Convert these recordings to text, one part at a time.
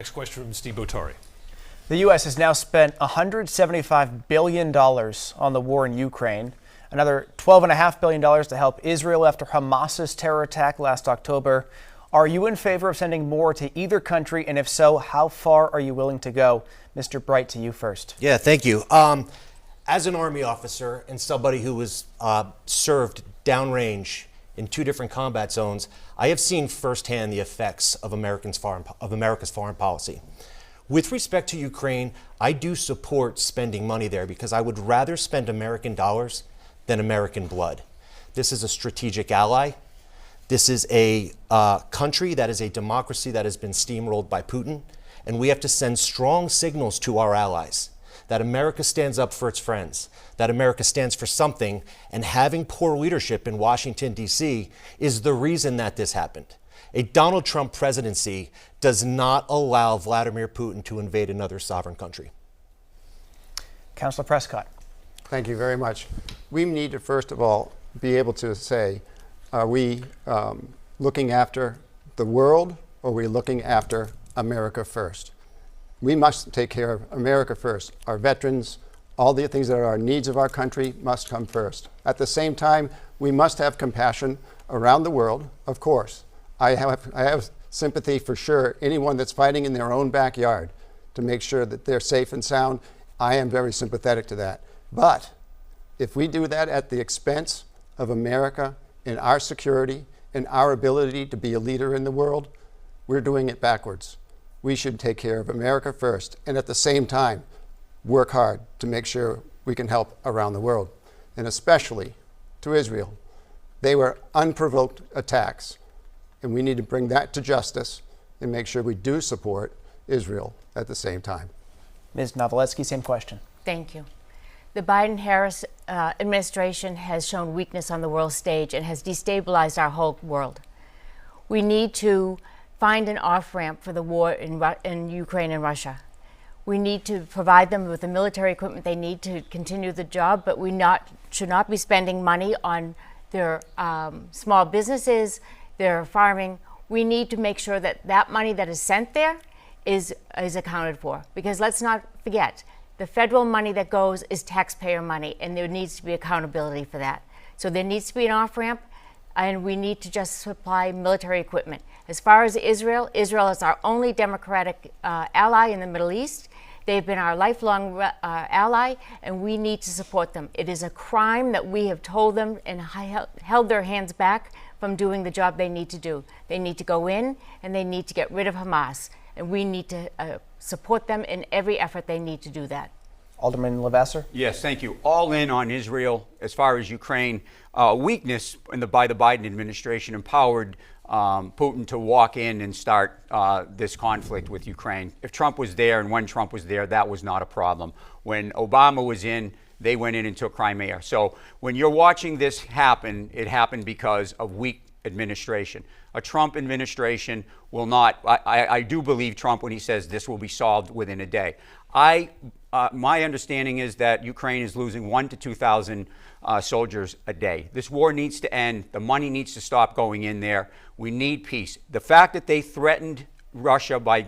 Next question from Steve Botari. The U.S. has now spent $175 billion on the war in Ukraine, another $12.5 billion to help Israel after Hamas's terror attack last October. Are you in favor of sending more to either country? And if so, how far are you willing to go? Mr. Bright, to you first. Yeah, thank you. As an Army officer and somebody who was served downrange in 2 different combat zones, I have seen firsthand the effects of America's foreign policy. With respect to Ukraine, I do support spending money there because I would rather spend American dollars than American blood. This is a strategic ally. This is a country that is a democracy that has been steamrolled by Putin, and we have to send strong signals to our allies that America stands up for its friends, that America stands for something, and having poor leadership in Washington, D.C. is the reason that this happened. A Donald Trump presidency does not allow Vladimir Putin to invade another sovereign country. Councilor Prescott. Thank you very much. We need to, first of all, be able to say, are we looking after the world, or are we looking after America first? We must take care of America first. Our veterans, all the things that are our needs of our country must come first. At the same time, we must have compassion around the world, of course. I have sympathy for sure, anyone that's fighting in their own backyard to make sure that they're safe and sound. I am very sympathetic to that. But if we do that at the expense of America and our security and our ability to be a leader in the world, we're doing it backwards. We should take care of America first and at the same time work hard to make sure we can help around the world, and especially to Israel. They were unprovoked attacks, and we need to bring that to justice and make sure we do support Israel at the same time. Ms. Novoletsky, same question. Thank you. The Biden-Harris administration has shown weakness on the world stage and has destabilized our whole world. We need to find an off-ramp for the war in Ukraine and Russia. We need to provide them with the military equipment they need to continue the job, but we should not be spending money on their small businesses, their farming. We need to make sure that that money that is sent there is accounted for. Because let's not forget, the federal money that goes is taxpayer money, and there needs to be accountability for that. So there needs to be an off-ramp, and we need to just supply military equipment. As far as Israel, Israel is our only democratic ally in the Middle East. They've been our lifelong ally, and we need to support them. It is a crime that we have told them and held their hands back from doing the job they need to do. They need to go in, and they need to get rid of Hamas. And we need to support them in every effort they need to do that. Alderman Levasseur? Yes, thank you. All in on Israel. As far as Ukraine, weakness by the Biden administration empowered Putin to walk in and start this conflict with Ukraine. If Trump was there and when Trump was there, that was not a problem. When Obama was in, they went in and took Crimea. So when you're watching this happen, it happened because of weak administration. A Trump administration will not, I do believe Trump when he says this will be solved within a day. My understanding is that Ukraine is losing 1,000 to 2,000 soldiers a day. This war needs to end. The money needs to stop going in there. We need peace. The fact that they threatened Russia by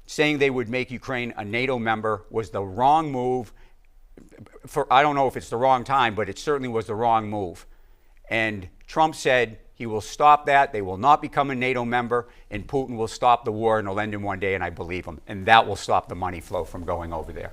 saying they would make Ukraine a NATO member was the wrong move. I don't know if it's the wrong time, but it certainly was the wrong move. And Trump said he will stop that. They will not become a NATO member, and Putin will stop the war and it'll end in one day, and I believe him. And that will stop the money flow from going over there.